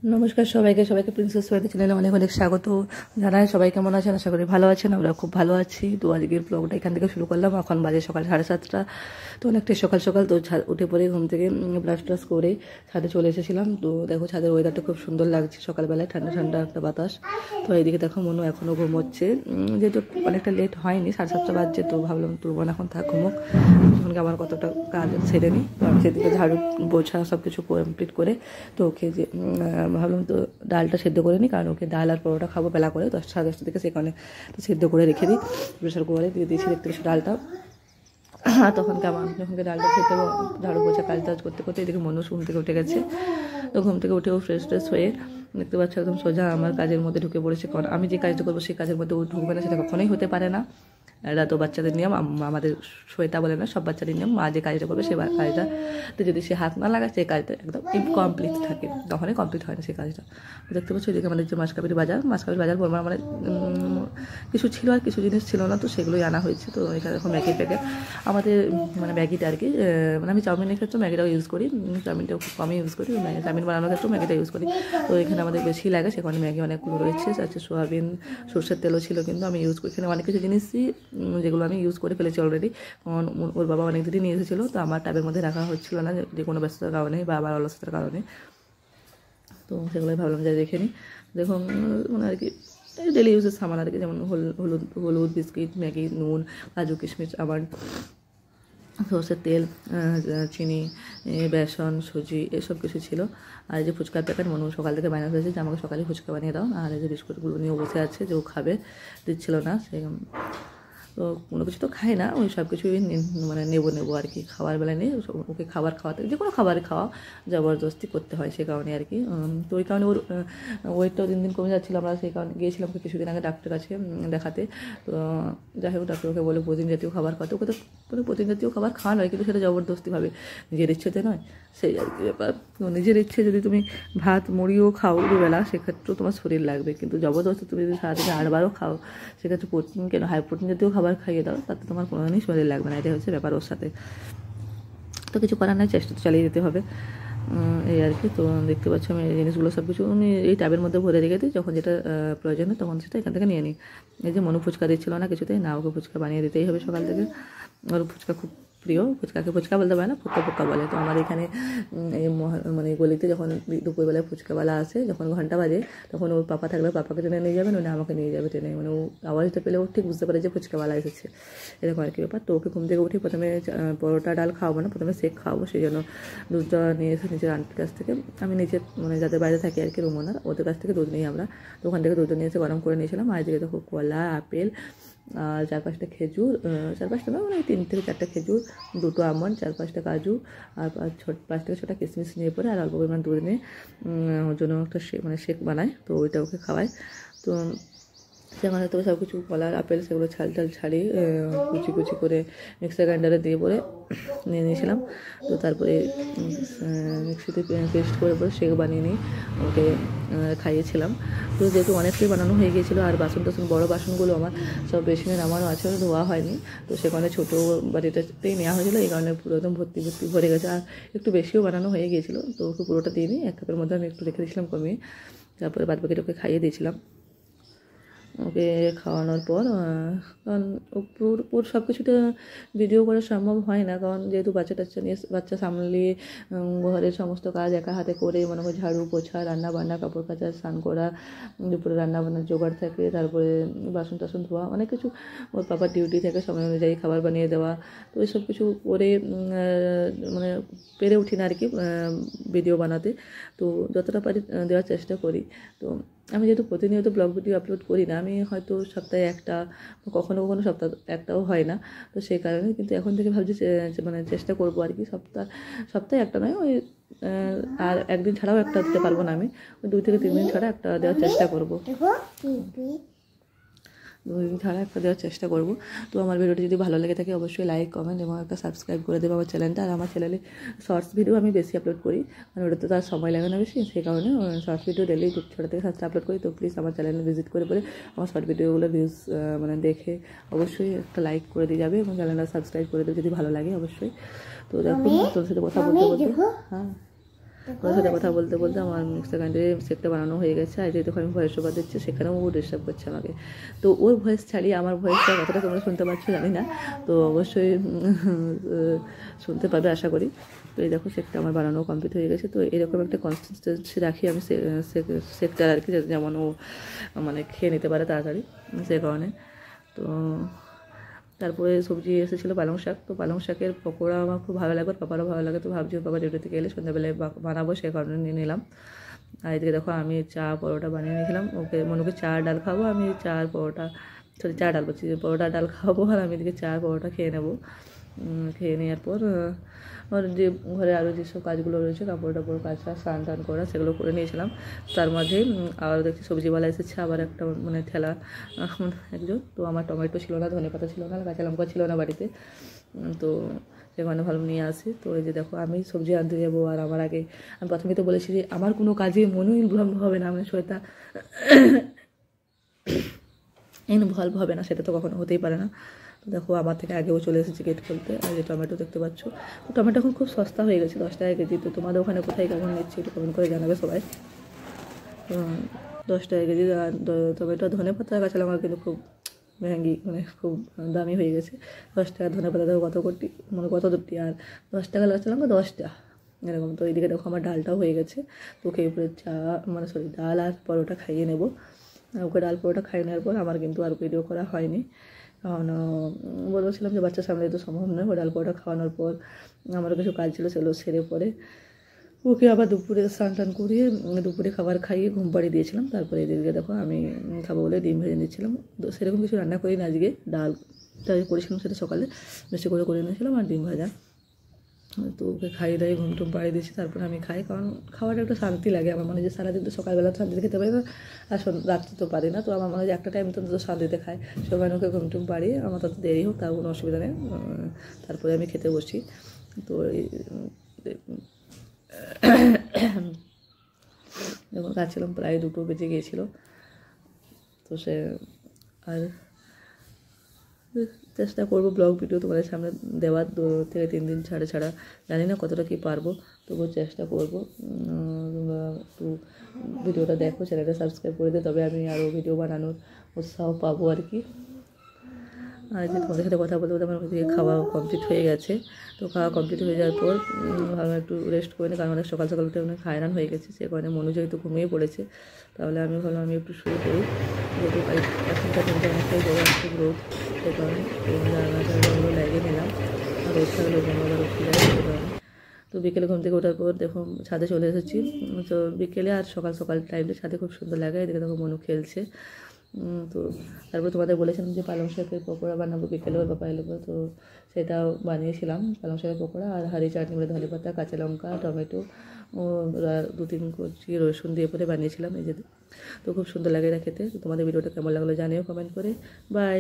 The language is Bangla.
নমস্কার সবাইকে প্রিন্সেস ওয়েতে চ্যানেলে অনেক অনেক স্বাগত জানাই। সবাই কেমন আছেন? আশা করি ভালো আছেন। আমরা খুব ভালো আছি। তো আজকের ব্লগটা এখান থেকে শুরু করলাম। এখন বাজে সকাল 7:30। তো অনেকটাই সকাল সকাল। তো উঠে পড়ে ঘুম থেকে ব্রাশ ট্রাশ করে ছাদে চলে এসেছিলাম। তো দেখো ছাদের ওয়েদারটা খুব সুন্দর লাগছে সকালবেলায়, ঠান্ডা ঠান্ডা একটা বাতাস। তো এইদিকে দেখো মনু এখনও ঘুমোচ্ছে, যেহেতু অনেকটা লেট হয়নি, 7:30 বাজছে। তো ভাবলাম তোর বোন এখন থাক ঘুমোক, তখনকে আমার কতটা কাজ ছেড়ে নিই। তো আমি সেদিকে ঝাড়ু পোছা সব কিছু কমপ্লিট করে তো ওকে যে ভাবলাম তো ডালটা সেদ্ধ করে নিই, কারণ ওকে ডাল আর পরোটা খাবো বেলা করে 10:30 থেকে, সেখানে তো সেদ্ধ করে রেখে দিই। প্রেশার কুকারে দিয়ে দিয়েছি দেখতে পাচ্ছি ডালটা। আর তখনকে আমার যখনকে ডালটা খেতে ঝাড়ু পোছা কাজ টাজ করতে করতে এদিকে মনু ঘুম থেকে উঠে গেছে। তো ঘুম থেকে উঠেও ফ্রেশ ট্রেশ হয়ে দেখতে পাচ্ছি একদম সোজা আমার কাজের মধ্যে ঢুকে পড়েছে। কারণ আমি যে কাজটা করবো সেই কাজের মধ্যে ও ঢুকবে না, সেটা কখনোই হতে পারে না। এটা তো বাচ্চাদের নিয়ম, আমাদের শ্বেতা বলে না, সব বাচ্চাদের নিয়ম। মা যে কাজটা করবে সে কাজটাতে যদি সে হাত না লাগায় সেই কাজটা একদম ইনকমপ্লিট থাকে, তখনই কমপ্লিট হয় না সেই কাজটা। দেখতে পাচ্ছি এদিকে আমাদের যে মাসকাবাড়ি বাজার বলবো, মানে কিছু ছিল আর কিছু জিনিস ছিল না, তো সেগুলোই আনা হয়েছে। তো এখানে দেখো ম্যাগির প্যাকেট, আমাদের মানে ম্যাগিটা আর কি, মানে আমি চাউমিনের ক্ষেত্রে ম্যাগিটাও ইউজ করি, চাউমিনটাও খুব কমই ইউজ করি, চাউমিন বানানোর ক্ষেত্রেও ম্যাগিটা ইউজ করি। তো এখানে আমাদের বেশি লাগে, সেখানে ম্যাগি অনেকগুলো রয়েছে, আছে সোয়াবিন, সরষের তেলও ছিল, কিন্তু আমি ইউজ করি এখানে অনেক কিছু জিনিসই যেগুলো আমি ইউজ করে ফেলেছি অলরেডি। কারণ ওর বাবা অনেক দিনই নিয়ে এসেছিলো, তো আমার টাবের মধ্যে রাখা হচ্ছিলো না যে কোনো ব্যস্ততার কারণে বা আবার অলসতার কারণে। তো সেগুলোই ভাবলাম যে দেখে নিই। দেখুন মানে আর কি ডেলি ইউজের সামান আর কি, যেমন হলুদ, বিস্কিট, ম্যাগি, নুন, কাজু কিশমিশ, আবার সরষের তেল, চিনি, বেসন, সুজি, এসব কিছু ছিল। আর এই যে ফুচকার প্যাকেট মনু সকাল থেকে বানিয়ে হয়েছে যে আমাকে সকালে ফুচকা বানিয়ে দাও। আর এই যে বিস্কুটগুলো নিয়ে বসে আছে যে ও খাবে, দিচ্ছিল না সে। তো কোনো কিছু তো খাই না, ওই সব কিছুই মানে নেবো আর কি, খাবার বেলায় নিয়ে ওকে খাবার খাওয়াতে, যে কোনো খাবারই খাওয়া জবরদস্তি করতে হয়, সে কারণে আর কি। তো ওই কারণে ওর ওয়েটটাও দিন দিন কমে যাচ্ছিলো। আমরা সেই কারণে গিয়েছিলাম কিছুদিন আগে ডাক্তারের কাছে দেখাতে। তো যাই হোক ডাক্তার ওকে বলে প্রোটিন জাতীয় খাবার খাওয়াতে। ওকে তো কোনো প্রোটিন জাতীয় খাবার খাওয়া নয়, কিন্তু সেটা জবরদস্তিভাবে, নিজের ইচ্ছেতে নয়, সেই আর কি ব্যাপার। নিজের ইচ্ছে যদি তুমি ভাত মুড়িও খাও দুবেলা, সেক্ষেত্রেও তোমার শরীর লাগবে, কিন্তু জবরদস্তি তুমি যদি সারাদিনে 8বারও খাও, সেক্ষেত্রে প্রোটিন কেন, হাই প্রোটিন জাতীয় খাবার খাইয়ে দাও, তাতে তোমার কোনোদিনই শরীর লাগবে না। এটাই হচ্ছে ব্যাপার ওর সাথে। তো কিছু করার নাই, চেষ্টা তো চালিয়ে যেতে হবে, এই আর কি। তো দেখতে পাচ্ছি আমি এই জিনিসগুলো সব কিছু আমি এই ট্যাবের মধ্যে ভরে রেখে দিই, যখন যেটা প্রয়োজন হয় তখন সেটা এখান থেকে নিয়ে নিই। এই যে মনু ফুচকা দিচ্ছিল না কিছুতেই না, ওকে ফুচকা বানিয়ে দিতেই হবে সকাল থেকে। ওর ফুচকা খুব প্রিয়, ফুচকাকে ফুচকা বলতে পারে না, ফুচকা ফুচকা বলে। তো আমার এখানে এই মানে গলিতে যখন দুপুরবেলায় ফুচকাওয়ালা আসে, যখন ঘন্টা বাজে, তখন ওর পাপা থাকলে পাপাকে টেনে নিয়ে যাবে, নইলে আমাকে নিয়ে যাবে টেনে। মানে ও আওয়াজটা পেলে ও ঠিক বুঝতে পারে যে ফুচকাওয়ালা এসেছে, এরকম আর কি ব্যাপার। তো ওকে ঘুম থেকে উঠে প্রথমে পরোটা ডাল খাওয়াবো না, প্রথমে শেক খাওয়াবো, সেই জন্য দুধটা নিয়ে এসে নিজের আন্টির কাছ থেকে, আমি নিচে মানে যাদের বাইরে থাকি আর কি রুম ওনার, ওদের কাছ থেকে দুধ নিই আমরা। তো ওখান থেকে দুধটা নিয়ে এসে গরম করে নিয়েছিলাম। আর এদিকে দেখো কলা, আপেল, আর 4-5টা খেজুর, 4-5টা না, মানে 3 থেকে 4টা খেজুর, 2টো আমন্ড, 4-5টা কাজু, আর 5 থেকে 6টা কিশমিশ নিয়ে পরে, আর অল্প পরিমাণ দুধ নিয়ে ওর জন্য একটা মানে শেক বানায়, তো ওইটা ওকে খাওয়ায়। তো সেখানে তো সব কিছু কলার আপেল সেগুলো ছাল ছাড়িয়ে কুচি করে মিক্সার গ্রাইন্ডারে দিয়ে পরে নিয়ে নিয়েছিলাম। তো তারপরে মিক্সিতে পেস্ট করে পরে শেক বানিয়ে নিয়ে ওকে খাইয়েছিলাম। তো যেহেতু অনেকটাই বানানো হয়ে গিয়েছিলো, আর বাসন বড়ো বাসনগুলো আমার সব বেসিনে নামানো আছে, ধোয়া হয়নি। তো সেখানে ছোটো বাড়িটাতেই নেওয়া হয়েছিলো, এই কারণে পুরো একদম ভর্তি ভরে গেছে। আর একটু বেশিও বানানো হয়ে গিয়েছিলো, তো ওকে পুরোটা দিয়ে নিই, 1 কাপের মধ্যে আমি একটু রেখে দিয়েছিলাম কমিয়ে, তারপরে বাদবাকিটা ওকে খাইয়ে দিয়েছিলাম। ওকে খাওয়ানোর পর, কারণ পুরো সব কিছুতে ভিডিও করা সম্ভব হয় না, কারণ যেহেতু বাচ্চা সামলিয়ে ঘরের সমস্ত কাজ একা হাতে করে, মনে হয় ঝাড়ু পোছা, রান্না বান্না, কাপড় কাচা, স্নান করা, দুপুরে রান্না বান্নার জোগাড় থাকে, তারপরে বাসন টাসন ধোয়া, অনেক কিছু। ওর পাপার ডিউটি থাকে, সময় অনুযায়ী খাবার বানিয়ে দেওয়া। তো এই সব কিছু করে মানে পেরে উঠি না আর কি ভিডিও বানাতে। তো যতটা পারি দেওয়ার চেষ্টা করি। তো আমি যেহেতু প্রতিনিয়ত ব্লগ ভিডিও আপলোড করি না, আমি হয়তো সপ্তাহে একটা, কখনো সপ্তাহ একটাও হয় না। তো সেই কারণে কিন্তু এখন থেকে ভাবছি মানে চেষ্টা করবো আর কি, সপ্তাহে একটা নয়, ওই আর একদিন ছাড়াও একটা দিতে পারবো না, আমি ওই 2 থেকে 3 দিন ছাড়া একটা দেওয়ার চেষ্টা করবো, 2 দিন ছাড়া একটা দেওয়ার চেষ্টা করব। তো আমার ভিডিওটি যদি ভালো লেগে থাকে অবশ্যই লাইক, কমেন্ট এবং একটা সাবস্ক্রাইব করে দেবো আমার চ্যানেলটা। আর আমার চ্যানেলে শর্টস ভিডিও আমি বেশি আপলোড করি, কারণ ওটাতে তো আর সময় লাগে না বেশি, সেই কারণে শর্টস ভিডিও ডেলি 6টা থেকে 7টা আপলোড করি। তো প্লিজ আমার চ্যানেলে ভিজিট করে আমার শর্ট ভিডিওগুলো ভিউজ মানে দেখে অবশ্যই একটা লাইক করে দিয়ে যাবে এবং চ্যানেলটা সাবস্ক্রাইব করে দেবে যদি ভালো লাগে অবশ্যই। তো দেখুন তোর সাথে কথা বলতে, হ্যাঁ ওর সাথে কথা বলতে বলতে আমার মিক্সার গ্রাইন্ডারে শেকটা বানানো হয়ে গেছে। আর যেহেতু আমি ভয়েস ওভার দিচ্ছি সেখানেও ও ডিস্টার্ব করছে আমাকে। তো ওর ভয়েস ছাড়িয়ে আমার ভয়েসটা কতটা তোমরা শুনতে পাচ্ছ জানি না, তো অবশ্যই শুনতে পাবে আশা করি। তো এই দেখো শেকটা আমার বানানো কমপ্লিট হয়ে গেছে। তো এরকম একটা কনসিস্টেন্সি রাখি আমি শেকটার আর কি, যেমন ও মানে খেয়ে নিতে পারে তাড়াতাড়ি, সে কারণে। তো তারপরে সবজি এসেছিলো পালং শাক। তো পালং শাকের পকোড়া আমার খুব ভালো লাগে, পাপারও ভালো লাগে। তো ভাবছি বাবা ডিউটি থেকে এলে সন্ধ্যাবেলায় বানাবো, সেই কারণে নিয়ে নিলাম। আর এদিকে দেখো আমি চা পরোটা বানিয়ে নিয়েছিলাম। ওকে মনুকে চা ডাল খাবো, আমি চা আর পরোটা, সরি চা ডাল বলছি, পরোটা ডাল খাবো, আর আমি এদিকে চা পরোটা খেয়ে নেবো। খেয়ে নেওয়ার পর ওর যে ঘরে আরও যেসব কাজগুলো রয়েছে, কাপড় টাপড় কাচা, স্নান টান করা, সেগুলো করে নিয়েছিলাম। তার মাঝে আর দেখছি সবজিওয়ালা এসেছে আবার একটা, মানে ঠেলা একজন। তো আমার টমেটো ছিল না, ধনেপাতা ছিল না, কাঁচা লঙ্কা ছিল না বাড়িতে, তো সেখানে ভালো নিয়ে আসি। তো এই যে দেখো আমি সবজি আনতে যাবো, আর আমার আগে আমি প্রথমে তো বলেছি যে আমার কোনো কাজে মনই ইনভলভ হবে না, মানে শ্বেতা ইনভলভ হবে না, সেটা তো কখনো হতেই পারে না। তো দেখো আমার থেকে আগেও চলে এসেছে গেট খুলতে। আর যে টমেটো দেখতে পাচ্ছ, তো টমেটো এখন খুব সস্তা হয়ে গেছে, 10 টাকা কেজি। তো তোমাদের ওখানে কোথায় কেমন নিচ্ছে একটু কমেন্ট করে জানাবে সবাই। 10 টাকা কেজি। আর টমেটো, ধনেপাতা, কাঁচা লঙ্কা কিন্তু খুব মেহেঙ্গি, মানে খুব দামি হয়ে গেছে। 10 টাকা ধনেপাতা দেখো কত কোটি, মানে কত দুটি, আর 10 টাকা কাঁচা লঙ্কা 10টা এরকম। তো এইদিকে দেখো আমার ডালটাও হয়ে গেছে। তো ওকে উপরে চা, মানে সরি ডাল আর পরোটা খাইয়ে নেবো। ওকে ডাল পরোটা খাইয়ে নেওয়ার পর আমার কিন্তু আর ভিডিও করা হয়নি, কারণ বলেছিলাম যে বাচ্চা সামনে তো সম্ভব নয়। ও ডাল পরোটা খাওয়ানোর পর আমারও কিছু কাজ ছিল, সেগুলো সেরে পরে ওকে আবার দুপুরে স্নান টান করিয়ে দুপুরে খাবার খাইয়ে ঘুম পাড়িয়ে দিয়েছিলাম। তারপরে এদিকে দেখো আমি খাবো বলে ডিম ভেজে নিচ্ছিলাম। তো সেরকম কিছু রান্না করি না আজকে, ডালটা করেছিলাম সেটা সকালে বেশি করে নিয়েছিলাম, আর ডিম ভাজা। তো ওকে খাইয়ে দাইয়ে ঘুম টুম পাড়িয়ে দিয়েছি, তারপরে আমি খাই, কারণ খাওয়াটা একটু শান্তি লাগে। আমার মনে হয় যে সারাদিন তো সকালবেলা শান্তিতে খেতে পারি না, আর রাত্রে তো পারি না। তো আমার মনে হয় যে একটা টাইম তো শান্তিতে খাই। সকালে ওকে ঘুম টুম পাড়িয়ে আমার তত দেরি হোক, তার কোনো অসুবিধা নেই, তারপরে আমি খেতে বসি। তো যখন খাচ্ছিলাম প্রায় 2টো বেজে গিয়েছিলো। তো সে আর চেষ্টা করবো ব্লগ ভিডিও তোমাদের সামনে দেওয়ার 2 থেকে 3 দিন ছাড়া, জানি না কতটা কী পারবো, তবুও চেষ্টা করবো। তোমরা একটু ভিডিওটা দেখো, চ্যানেলটা সাবস্ক্রাইব করে দিও, তবে আমি আরও ভিডিও বানানোর উৎসাহ পাবো আর কি। আর যে তোমাদের সাথে কথা বলতে বলতে আমার ওদিকে খাওয়া কমপ্লিট হয়ে গেছে। তো খাওয়া কমপ্লিট হয়ে যাওয়ার পর ভাবলাম একটু রেস্ট করে নিই, কারণ অনেক সকাল উঠে অনেক হায়রান হয়ে গেছে, সে কারণে মনু যেহেতু ঘুমিয়ে পড়েছে, তাহলে আমি ভাবলাম আমি একটু শুরু করি। যেহেতু এখনকার দিনটা অনেকটাই বড়, খুব রোদ, সে কারণে জানালাগুলো লাগিয়ে নিলাম। আর রোদ থাকলে যেন আবার উঠে যায়, সে কারণে। তো বিকেলে ঘুম থেকে ওঠার পর দেখো ছাদে চলে এসেছি। তো বিকেলে আর সকাল টাইমে ছাদে খুব সুন্দর লাগে, এদিকে দেখো মনু খেলছে। তো তারপর তোমাদের বলেছিলাম যে পালং শাকের পকোড়া বানাবো বিকেলে, ওর বাবা এলো, তো সেটাও বানিয়েছিলাম। পালং শাকের পকোড়া আর হাঁড়ি চাটনি করে ধনেপাতা, কাঁচা লঙ্কা, টমেটো ও 2-3 কুচি রসুন দিয়ে পরে বানিয়েছিলাম এই যে। তো খুব সুন্দর লাগে এটা খেতে। তো তোমাদের ভিডিওটা কেমন লাগলো জানিও কমেন্ট করে। বাই।